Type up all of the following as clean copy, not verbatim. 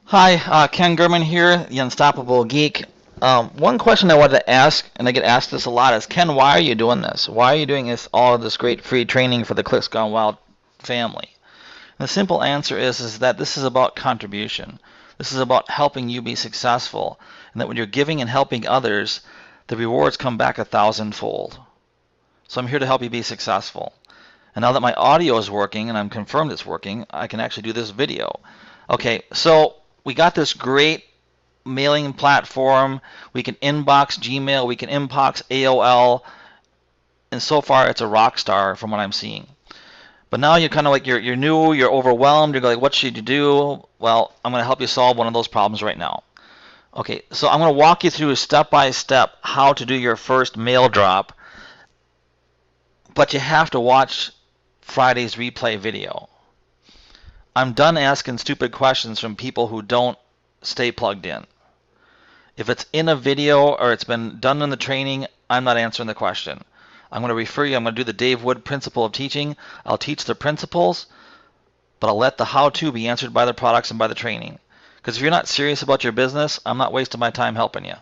Hi, Ken German here, the Unstoppable Geek. One question I wanted to ask, and I get asked this a lot, is Ken, why are you doing this? Why are you doing all of this great free training for the Clicks Gone Wild family? And the simple answer is that this is about contribution. This is about helping you be successful, and that when you're giving and helping others, the rewards come back 1,000-fold. So I'm here to help you be successful. And now that my audio is working, and I'm confirmed it's working, I can actually do this video. Okay, so we got this great mailing platform. We can inbox Gmail, we can inbox AOL, and so far it's a rock star from what I'm seeing. But now you're kind of like you're new, you're overwhelmed, you're like, what should you do? Well, I'm going to help you solve one of those problems right now. Okay, so I'm going to walk you through step by step how to do your first mail drop, but you have to watch Friday's replay video. I'm done asking stupid questions from people who don't stay plugged in. If it's in a video or it's been done in the training, I'm not answering the question. I'm going to refer you, I'm going to do the Dave Wood principle of teaching. I'll teach the principles, but I'll let the how-to be answered by the products and by the training. Because if you're not serious about your business, I'm not wasting my time helping you.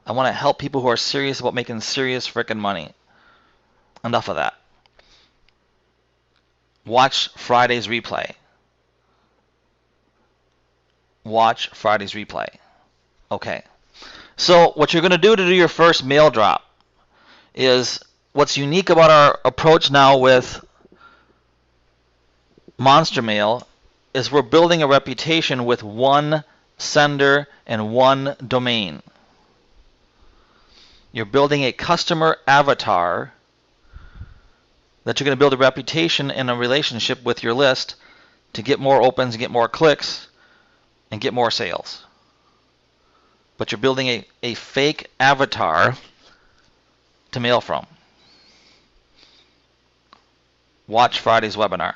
I want to help people who are serious about making serious frickin' money. Enough of that. Watch Friday's replay. Watch Friday's replay. Okay. So what you're going to do your first mail drop is what's unique about our approach now with Monster Mail is we're building a reputation with one sender and one domain. You're building a customer avatar that you're going to build a reputation and a relationship with your list to get more opens, get more clicks, and get more sales. But you're building a fake avatar to mail from. Watch Friday's webinar.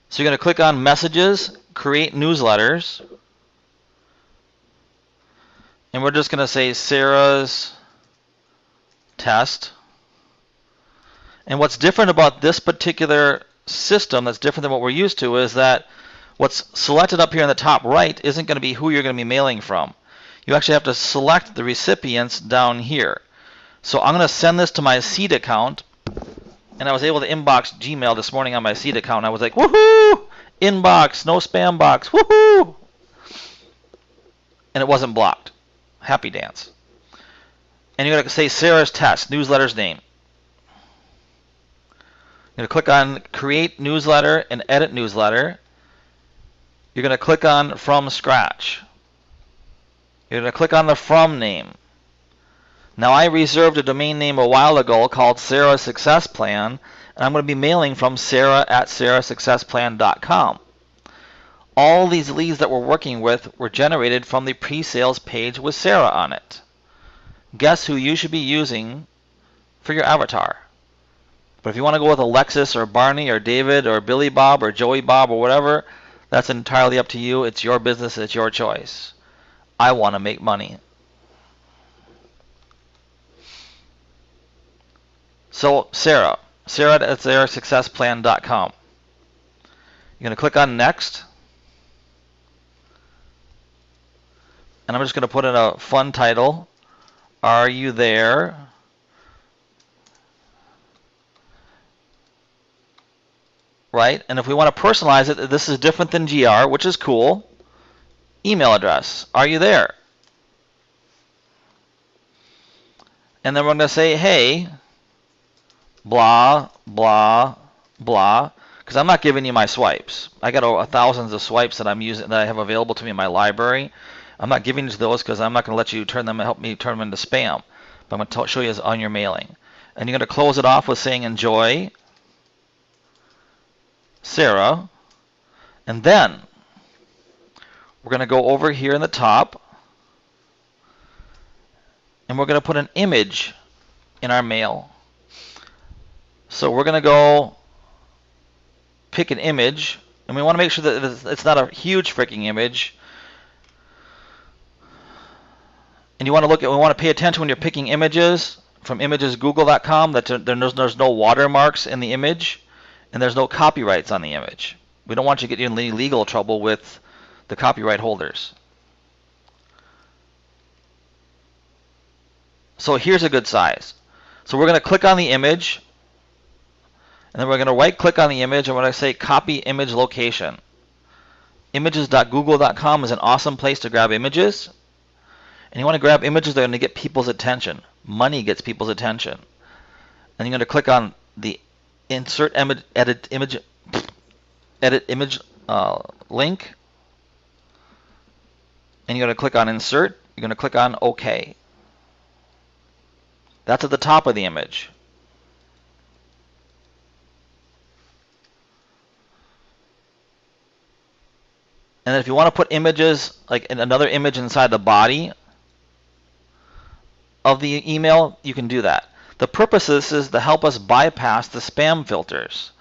So you're going to click on Messages, Create Newsletters, and we're just going to say Sarah's test. And what's different about this particular system that's different than what we're used to is that what's selected up here in the top right isn't going to be who you're going to be mailing from. You actually have to select the recipients down here. So I'm going to send this to my Seed account, and I was able to inbox Gmail this morning on my Seed account, and I was like, woohoo! Inbox, no spam box, woohoo! And it wasn't blocked. Happy dance. And you're going to say Sarah's test, newsletter's name. You're going to click on Create Newsletter and Edit Newsletter. You're going to click on From Scratch. You're going to click on the From name. Now I reserved a domain name a while ago called Sarah Success Plan, and I'm going to be mailing from sarah@sarahsuccessplan.com. All these leads that we're working with were generated from the pre-sales page with Sarah on it. Guess who you should be using for your avatar? But if you want to go with Alexis or Barney or David or Billy Bob or Joey Bob or whatever, that's entirely up to you. It's your business. It's your choice. I want to make money. So Sarah at sarahsuccessplan.com. You're going to click on Next. And I'm just going to put in a fun title. Are you there? Right? And if we want to personalize it, this is different than GR, which is cool. Email address. Are you there? And then we're going to say, hey, blah, blah, blah, because I'm not giving you my swipes. I got thousands of swipes that I'm using, that I have available to me in my library. I'm not giving you those because I'm not going to let you help me turn them into spam. But I'm going to show you on your mailing. And you're going to close it off with saying enjoy, Sarah. And then we're going to go over here in the top, and we're going to put an image in our mail. So we're going to go pick an image, and we want to make sure that it's not a huge freaking image. And you want to we want to pay attention when you're picking images from imagesgoogle.com that there's no watermarks in the image, and there's no copyrights on the image. We don't want you to get in any legal trouble with the copyright holders. So here's a good size. So we're going to click on the image, and then we're going to right click on the image, and we're going to say copy image location. Images.google.com is an awesome place to grab images. And you want to grab images that are going to get people's attention. Money gets people's attention. And you're going to click on the insert edit image link. And you're going to click on insert. You're going to click on OK. That's at the top of the image. And then if you want to put images, like another image inside the body of the email, you can do that. The purpose of this is to help us bypass the spam filters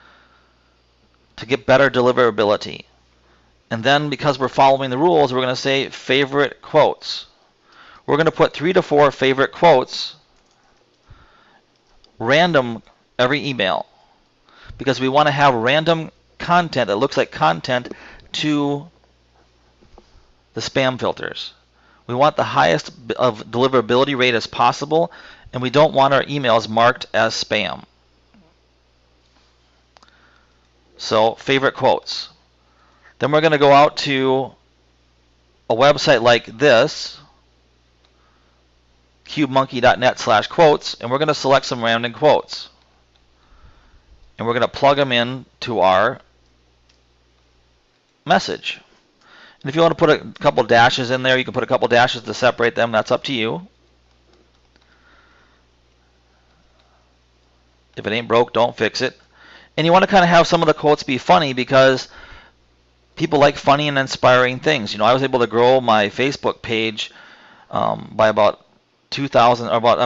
to get better deliverability. And then because we're following the rules, we're going to say favorite quotes. We're going to put 3 to 4 favorite quotes random every email, because we want to have random content that looks like content to the spam filters. We want the highest of deliverability rate as possible, and we don't want our emails marked as spam. So favorite quotes. Then we're going to go out to a website like this, cubemonkey.net/quotes, and we're going to select some random quotes. And we're going to plug them in to our message. And if you want to put a couple dashes in there, you can put a couple dashes to separate them. That's up to you. If it ain't broke, don't fix it. And you want to kind of have some of the quotes be funny, because people like funny and inspiring things. You know, I was able to grow my Facebook page by about 2,000, or about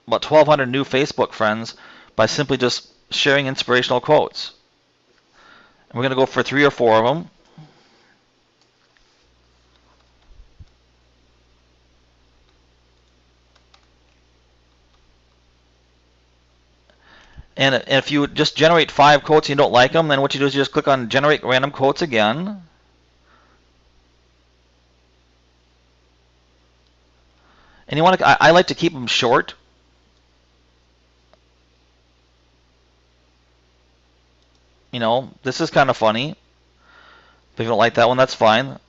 1,200 new Facebook friends by simply just sharing inspirational quotes. And we're going to go for 3 or 4 of them. And if you just generate 5 quotes and you don't like them, then what you do is you just click on generate random quotes again. And you want to, I like to keep them short. You know, this is kind of funny. If you don't like that one, that's fine.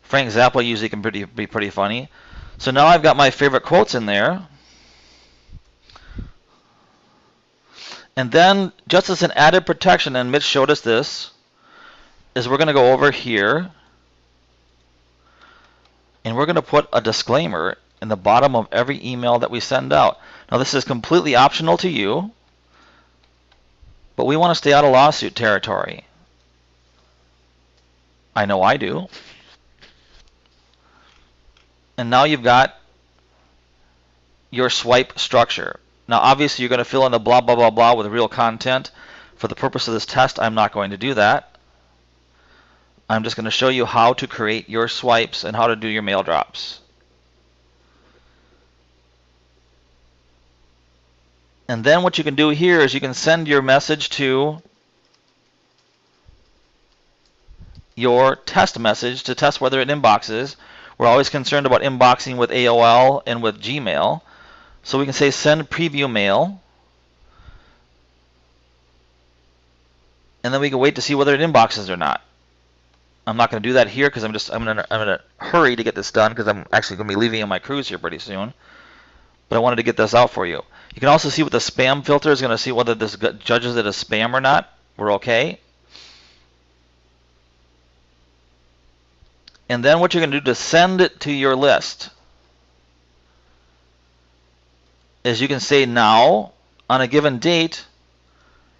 Frank Zappa usually can be pretty funny. So now I've got my favorite quotes in there. And then, just as an added protection, and Mitch showed us this, is we're going to go over here, and we're going to put a disclaimer in the bottom of every email that we send out. Now this is completely optional to you, but we want to stay out of lawsuit territory. I know I do. And now you've got your swipe structure. Now obviously you're going to fill in the blah blah blah blah with real content. For the purpose of this test, I'm not going to do that. I'm just going to show you how to create your swipes and how to do your mail drops. And then what you can do here is you can send your message to your test message to test whether it inboxes. We're always concerned about inboxing with AOL and with Gmail. So we can say send preview mail. And then we can wait to see whether it inboxes or not. I'm not going to do that here because I'm in a hurry to get this done, because I'm actually going to be leaving on my cruise here pretty soon. But I wanted to get this out for you. You can also see what the spam filter is going to see whether this judges it as spam or not. We're okay. And then what you're going to do to send it to your list is you can say now, on a given date.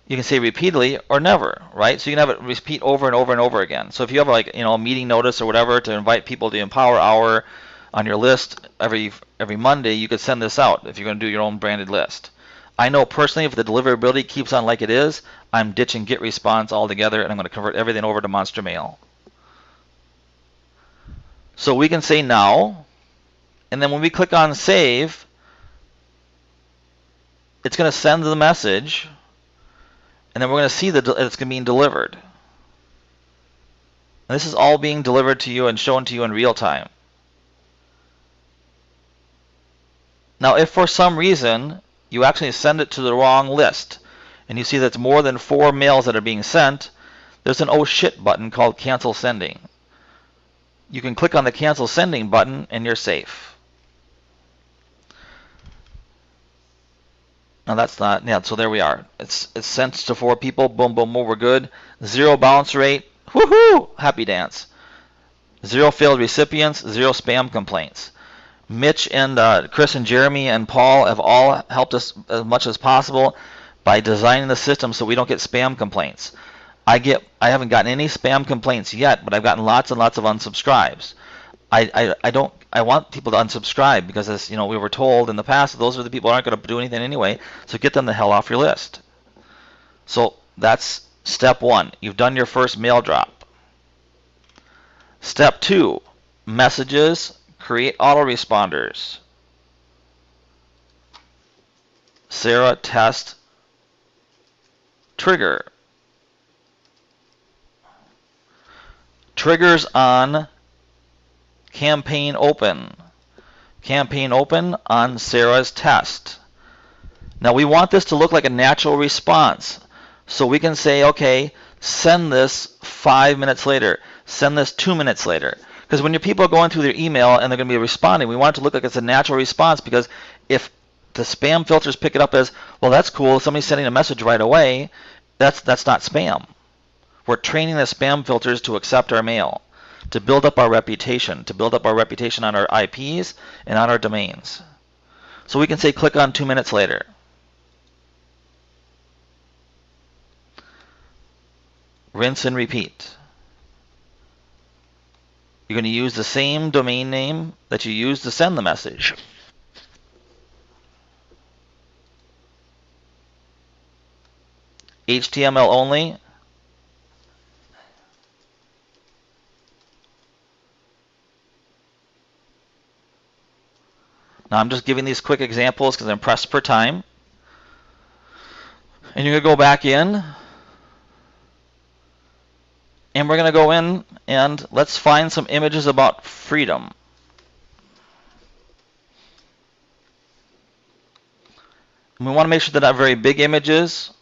You can say repeatedly or never, right? So you can have it repeat over and over and over again. So if you have like, you know, a meeting notice or whatever to invite people to the Empower Hour on your list every Monday, you could send this out if you're going to do your own branded list. I know personally if the deliverability keeps on like it is, I'm ditching GetResponse altogether, and I'm going to convert everything over to Monster Mail. So we can say now, and then when we click on save, it's going to send the message, and then we're going to see that it's going to be delivered. And this is all being delivered to you and shown to you in real time. Now, if for some reason you actually send it to the wrong list, and you see that's more than 4 mails that are being sent, there's an oh shit button called cancel sending. You can click on the cancel sending button and you're safe. Now that's not, yeah, so there we are. It's sent to 4 people, boom, boom, boom, we're good. 0 bounce rate, woohoo, happy dance. 0 failed recipients, 0 spam complaints. Mitch and Chris and Jeremy and Paul have all helped us as much as possible by designing the system so we don't get spam complaints. I haven't gotten any spam complaints yet, but I've gotten lots and lots of unsubscribes. I want people to unsubscribe because, as you know, we were told in the past that those are the people who aren't going to do anything anyway, so get them the hell off your list. So that's step 1. You've done your first mail drop. Step 2, messages, create autoresponders. Sarah test trigger. Triggers on campaign open. Campaign open on Sarah's test. Now we want this to look like a natural response. So we can say, okay, send this 5 minutes later. Send this 2 minutes later. Because when your people are going through their email and they're going to be responding, we want it to look like it's a natural response, because if the spam filters pick it up as, well, that's cool, somebody's sending a message right away, that's not spam. We're training the spam filters to accept our mail, to build up our reputation, on our IPs and on our domains. So we can say click on 2 minutes later. Rinse and repeat. You're going to use the same domain name that you used to send the message. HTML only. Now I'm just giving these quick examples because I'm pressed for time. And you're going to go back in. And we're going to go in and let's find some images about freedom. And we want to make sure they're not very big images.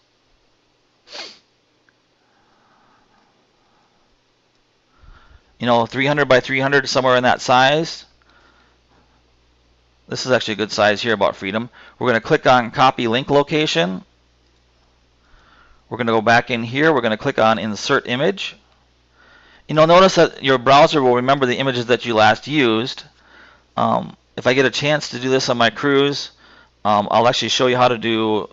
You know, 300 by 300, somewhere in that size. This is actually a good size here about freedom. We're going to click on copy link location. We're going to go back in here. We're going to click on insert image. You know, notice that your browser will remember the images that you last used. If I get a chance to do this on my cruise, I'll actually show you how to do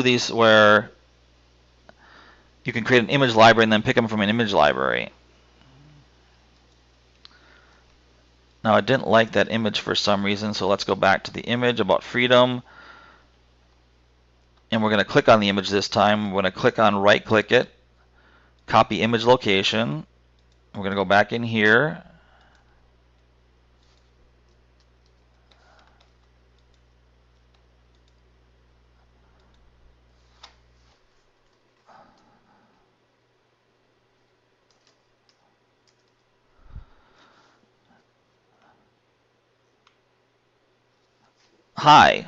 these where you can create an image library and then pick them from an image library. Now I didn't like that image for some reason, so let's go back to the image about freedom. And we're going to click on the image this time. We're going to click on right click it, copy image location. We're going to go back in here. Hi.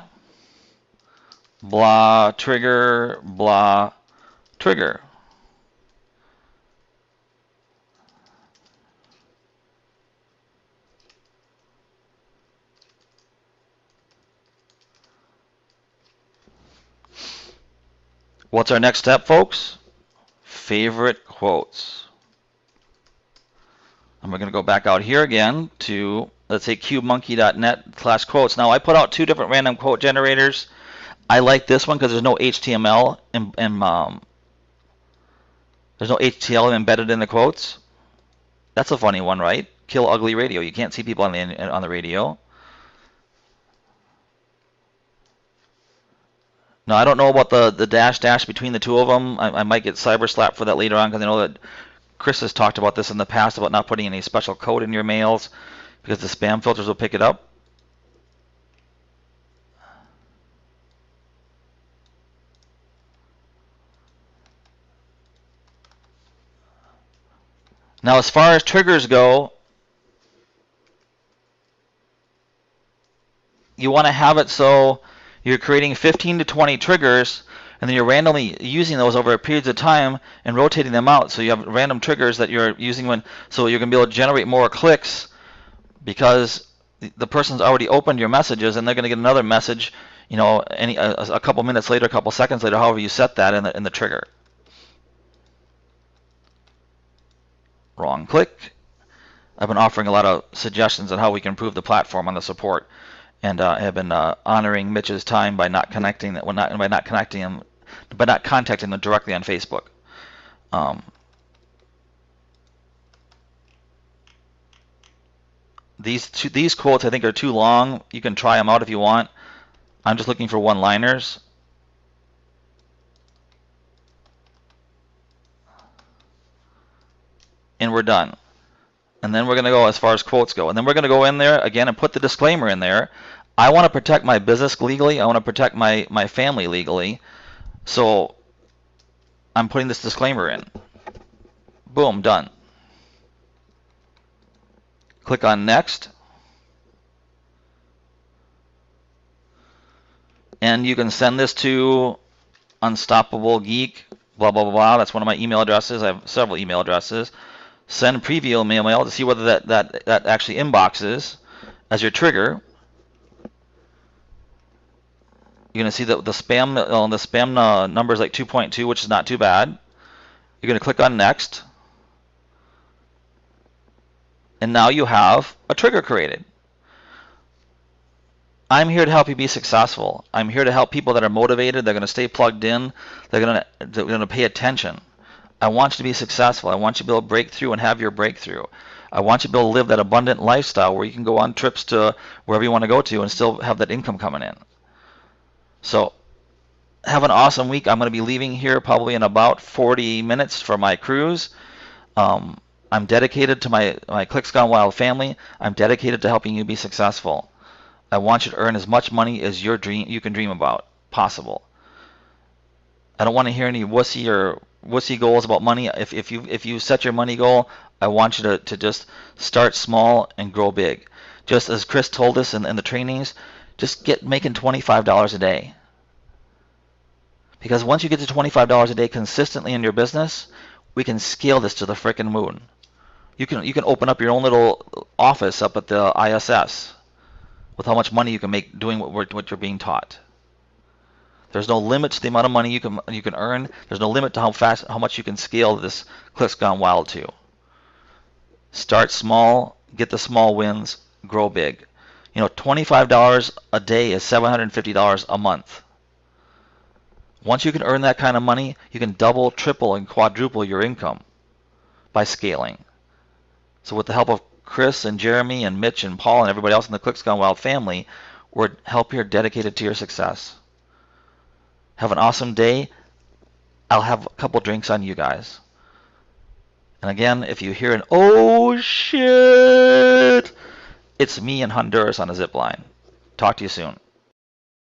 Blah, trigger, blah, trigger. What's our next step, folks? Favorite quotes. And we're going to go back out here again to, let's say, cubemonkey.net/quotes. Now, I put out 2 different random quote generators. I like this one because there's no HTML there's no HTML embedded in the quotes. That's a funny one, right? Kill ugly radio. You can't see people on the radio. Now, I don't know about the dash between the 2 of them. I might get cyber slapped for that later on, because I know that Chris has talked about this in the past about not putting any special code in your mails because the spam filters will pick it up. Now, as far as triggers go, you want to have it so you're creating 15 to 20 triggers, and then you're randomly using those over periods of time and rotating them out. So you have random triggers that you're using so you're going to be able to generate more clicks because the person's already opened your messages, and they're going to get another message, a couple minutes later, a couple seconds later, however you set that in the trigger. Wrong click. I've been offering a lot of suggestions on how we can improve the platform on the support, and have been honoring Mitch's time by not contacting him directly on Facebook. These quotes I think are too long. You can try them out if you want. I'm just looking for one-liners. And we're done. And then we're going to go as far as quotes go. And then we're going to go in there again and put the disclaimer in there. I want to protect my business legally. I want to protect my family legally. So I'm putting this disclaimer in. Boom, done. Click on next. And you can send this to Unstoppable Geek, blah, blah, blah, blah. That's one of my email addresses. I have several email addresses. Send preview mail to see whether that actually inboxes as your trigger. You're going to see that the spam number is like 2.2, which is not too bad. You're going to click on next. And now you have a trigger created. I'm here to help you be successful. I'm here to help people that are motivated. They're going to stay plugged in. They're going to pay attention. I want you to be successful. I want you to be able to break through and have your breakthrough. I want you to be able to live that abundant lifestyle where you can go on trips to wherever you want to go to and still have that income coming in. So have an awesome week. I'm going to be leaving here probably in about 40 minutes for my cruise. I'm dedicated to my Clicks Gone Wild family. I'm dedicated to helping you be successful. I want you to earn as much money as you can dream about possible. I don't want to hear any wussy goals about money. If you set your money goal, I want you to just start small and grow big. Just as Chris told us in the trainings, just get making $25 a day. Because once you get to $25 a day consistently in your business, we can scale this to the frickin' moon. You can open up your own little office up at the ISS with how much money you can make doing what you're being taught. There's no limit to the amount of money you can earn. There's no limit to how much you can scale this Clicks Gone Wild to. Start small, get the small wins, grow big. $25 a day is $750 a month. Once you can earn that kind of money, you can double, triple, and quadruple your income by scaling. So with the help of Chris and Jeremy and Mitch and Paul and everybody else in the Clicks Gone Wild family, we're help here dedicated to your success. Have an awesome day. I'll have a couple drinks on you guys. And again, if you hear an "oh shit," it's me in Honduras on a zip line. Talk to you soon.